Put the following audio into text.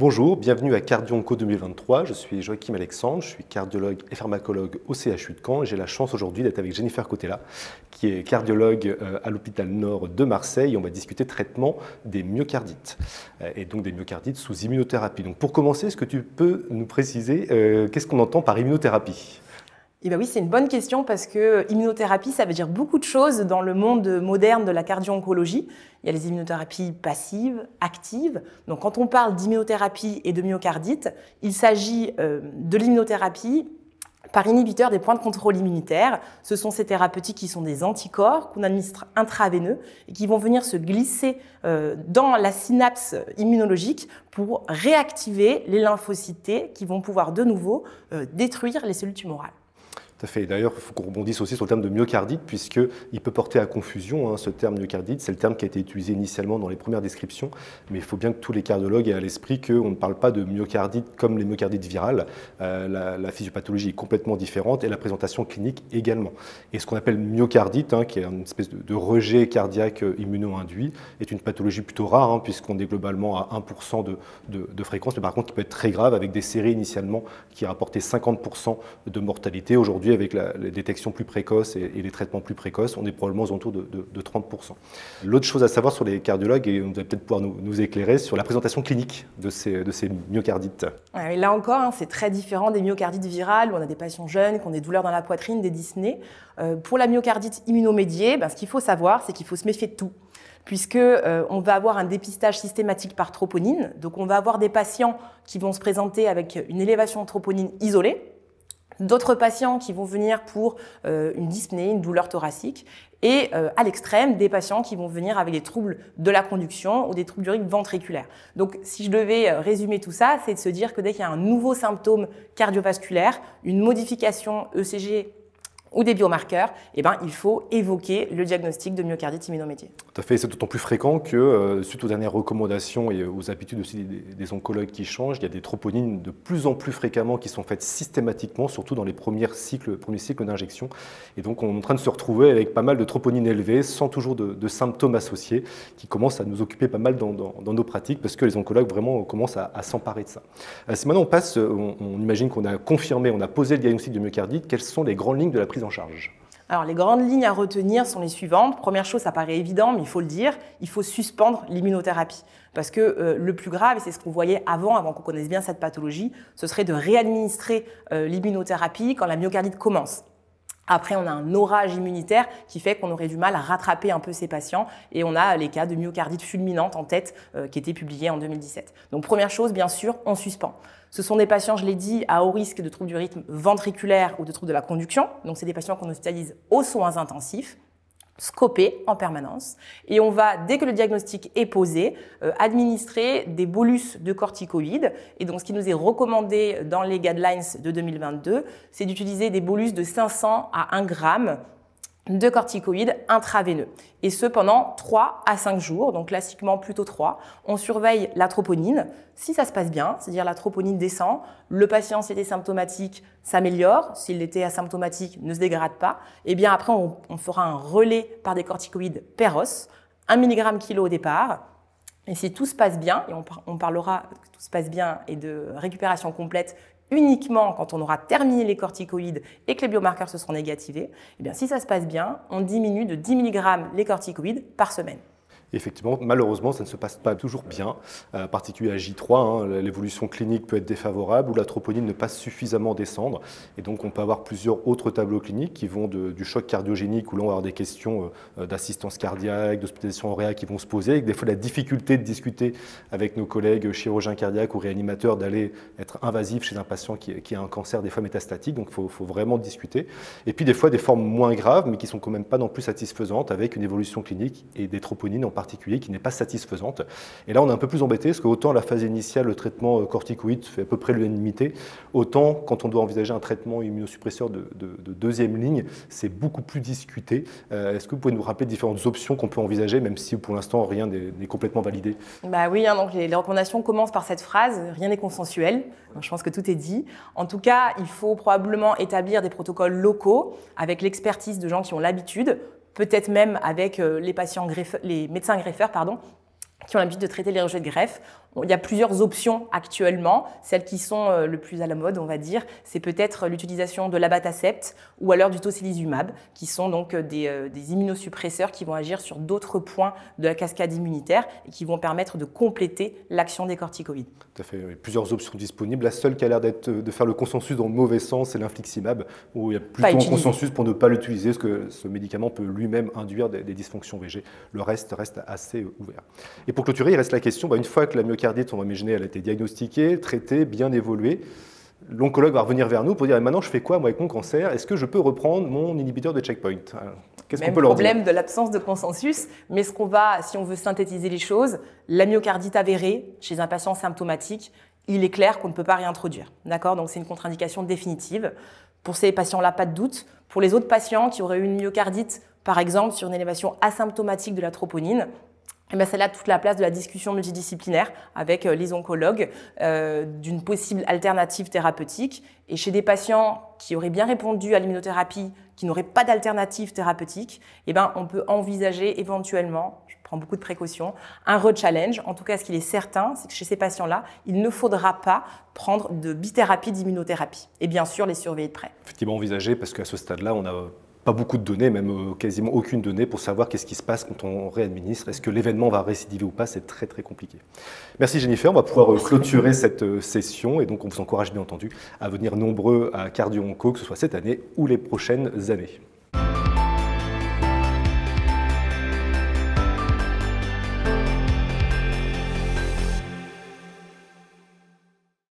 Bonjour, bienvenue à Cardio Onco 2023. Je suis Joachim Alexandre, je suis cardiologue et pharmacologue au CHU de Caen et j'ai la chance aujourd'hui d'être avec Jennifer Cotella, qui est cardiologue à l'hôpital Nord de Marseille. On va discuter traitement des myocardites et donc des myocardites sous immunothérapie. Donc pour commencer, est-ce que tu peux nous préciser qu'est-ce qu'on entend par immunothérapie ? Eh bien oui, c'est une bonne question parce que immunothérapie, ça veut dire beaucoup de choses dans le monde moderne de la cardio-oncologie. Il y a les immunothérapies passives, actives. Donc quand on parle d'immunothérapie et de myocardite, il s'agit de l'immunothérapie par inhibiteur des points de contrôle immunitaire. Ce sont ces thérapeutiques qui sont des anticorps qu'on administre intraveineux et qui vont venir se glisser dans la synapse immunologique pour réactiver les lymphocytes T qui vont pouvoir de nouveau détruire les cellules tumorales. Tout à fait. D'ailleurs, il faut qu'on rebondisse aussi sur le terme de myocardite, puisqu'il peut porter à confusion. Ce terme myocardite, c'est le terme qui a été utilisé initialement dans les premières descriptions, mais il faut bien que tous les cardiologues aient à l'esprit qu'on ne parle pas de myocardite comme les myocardites virales. La physiopathologie est complètement différente et la présentation clinique également. Et ce qu'on appelle myocardite, qui est une espèce de rejet cardiaque immuno-induit, est une pathologie plutôt rare, puisqu'on est globalement à 1% de fréquence, mais par contre qui peut être très grave avec des séries initialement qui rapportaient 50% de mortalité. Aujourd'hui, avec les détections plus précoces et les traitements plus précoces, on est probablement aux alentours de 30%. L'autre chose à savoir sur les cardiologues, et on va peut-être pouvoir nous éclairer sur la présentation clinique de ces myocardites. Et là encore, c'est très différent des myocardites virales où on a des patients jeunes qui ont des douleurs dans la poitrine, des dyspnées. Pour la myocardite immunomédiée, ce qu'il faut savoir, c'est qu'il faut se méfier de tout, puisqu'on va avoir un dépistage systématique par troponine. Donc on va avoir des patients qui vont se présenter avec une élévation de troponine isolée, d'autres patients qui vont venir pour une dyspnée, une douleur thoracique, et à l'extrême, des patients qui vont venir avec des troubles de la conduction ou des troubles d'urique ventriculaire. Donc si je devais résumer tout ça, c'est de se dire que dès qu'il y a un nouveau symptôme cardiovasculaire, une modification ECG ou des biomarqueurs, il faut évoquer le diagnostic de myocardite immunomédiée. Tout à fait, c'est d'autant plus fréquent que, suite aux dernières recommandations et aux habitudes aussi des oncologues qui changent, il y a des troponines de plus en plus fréquemment qui sont faites systématiquement, surtout dans les premiers cycles d'injection. Et donc on est en train de se retrouver avec pas mal de troponines élevées, sans toujours de symptômes associés, qui commencent à nous occuper pas mal dans nos pratiques, parce que les oncologues vraiment commencent à s'emparer de ça. Si maintenant on passe, on imagine qu'on a confirmé, on a posé le diagnostic de myocardite, quelles sont les grandes lignes de la prise en charge ? Alors, les grandes lignes à retenir sont les suivantes. Première chose, ça paraît évident, mais il faut le dire, il faut suspendre l'immunothérapie. Parce que le plus grave, et c'est ce qu'on voyait avant qu'on connaisse bien cette pathologie, ce serait de réadministrer l'immunothérapie quand la myocardite commence. Après, on a un orage immunitaire qui fait qu'on aurait du mal à rattraper un peu ces patients et on a les cas de myocardite fulminante en tête qui étaient publiés en 2017. Donc, première chose, bien sûr, on suspend. Ce sont des patients, je l'ai dit, à haut risque de troubles du rythme ventriculaire ou de troubles de la conduction. Donc, c'est des patients qu'on hospitalise aux soins intensifs, scopés en permanence. Et on va, dès que le diagnostic est posé, administrer des bolus de corticoïdes. Et donc, ce qui nous est recommandé dans les guidelines de 2022, c'est d'utiliser des bolus de 500 à 1 gramme de corticoïdes intraveineux. Et ce, pendant 3 à 5 jours, donc classiquement plutôt 3. On surveille la troponine. Si ça se passe bien, c'est-à-dire la troponine descend, le patient, s'il était symptomatique, s'améliore. S'il était asymptomatique, ne se dégrade pas. Et bien après, on fera un relais par des corticoïdes per os, 1 mg kg au départ. Et si tout se passe bien, et on parlera que tout se passe bien et de récupération complète uniquement quand on aura terminé les corticoïdes et que les biomarqueurs se seront négativés, et bien si ça se passe bien, on diminue de 10 mg les corticoïdes par semaine. Effectivement, malheureusement, ça ne se passe pas toujours bien, en particulier à J3, l'évolution clinique peut être défavorable ou la troponine ne passe suffisamment descendre. Et donc, on peut avoir plusieurs autres tableaux cliniques qui vont du choc cardiogénique où l'on va avoir des questions d'assistance cardiaque, d'hospitalisation en réa qui vont se poser, avec des fois la difficulté de discuter avec nos collègues chirurgiens cardiaques ou réanimateurs d'aller être invasif chez un patient qui a un cancer des fois métastatique. Donc, il faut vraiment discuter. Et puis, des fois, des formes moins graves, mais qui sont quand même pas non plus satisfaisantes avec une évolution clinique et des troponines en particulier qui n'est pas satisfaisante. Et là, on est un peu plus embêté parce qu'autant la phase initiale, le traitement corticoïde fait à peu près l'unanimité, autant quand on doit envisager un traitement immunosuppresseur de deuxième ligne, c'est beaucoup plus discuté. Est-ce que vous pouvez nous rappeler différentes options qu'on peut envisager, même si pour l'instant rien n'est complètement validé? Oui, donc les recommandations commencent par cette phrase, rien n'est consensuel. Je pense que tout est dit. En tout cas, il faut probablement établir des protocoles locaux avec l'expertise de gens qui ont l'habitude, peut-être même avec les médecins greffeurs, qui ont l'habitude de traiter les rejets de greffe. Il y a plusieurs options actuellement. Celles qui sont le plus à la mode, on va dire, c'est peut-être l'utilisation de l'abatacept ou alors du tocilizumab, qui sont donc des immunosuppresseurs qui vont agir sur d'autres points de la cascade immunitaire et qui vont permettre de compléter l'action des corticoïdes. Tout à fait, il y a plusieurs options disponibles. La seule qui a l'air de faire le consensus dans le mauvais sens, c'est l'infliximab, où il y a plutôt un consensus pour ne pas l'utiliser, parce que ce médicament peut lui-même induire des dysfonctions VG. Le reste reste assez ouvert. Et pour clôturer, il reste la question, une fois que la myocardite, on va imaginer, elle a été diagnostiquée, traitée, bien évoluée, l'oncologue va revenir vers nous pour dire maintenant je fais quoi moi avec mon cancer? Est-ce que je peux reprendre mon inhibiteur de checkpoint? Qu'est-ce qu'on peut leur dire? Même problème de l'absence de consensus, mais si on veut synthétiser les choses, la myocardite avérée chez un patient symptomatique, il est clair qu'on ne peut pas réintroduire. D'accord? Donc c'est une contre-indication définitive. Pour ces patients-là, pas de doute. Pour les autres patients qui auraient eu une myocardite, par exemple sur une élévation asymptomatique de la troponine, c'est là toute la place de la discussion multidisciplinaire avec les oncologues d'une possible alternative thérapeutique. Et chez des patients qui auraient bien répondu à l'immunothérapie, qui n'auraient pas d'alternative thérapeutique, on peut envisager éventuellement, je prends beaucoup de précautions, un re-challenge. En tout cas, ce qu'il est certain, c'est que chez ces patients-là, il ne faudra pas prendre de bithérapie d'immunothérapie. Et bien sûr, les surveiller de près. Effectivement, envisager, parce qu'à ce stade-là, on n'a pas beaucoup de données, même quasiment aucune donnée pour savoir qu'est-ce qui se passe quand on réadministre. Est-ce que l'événement va récidiver ou pas? C'est très très compliqué. Merci Jennifer, on va pouvoir clôturer cette session et donc on vous encourage bien entendu à venir nombreux à Cardio Onco, que ce soit cette année ou les prochaines années.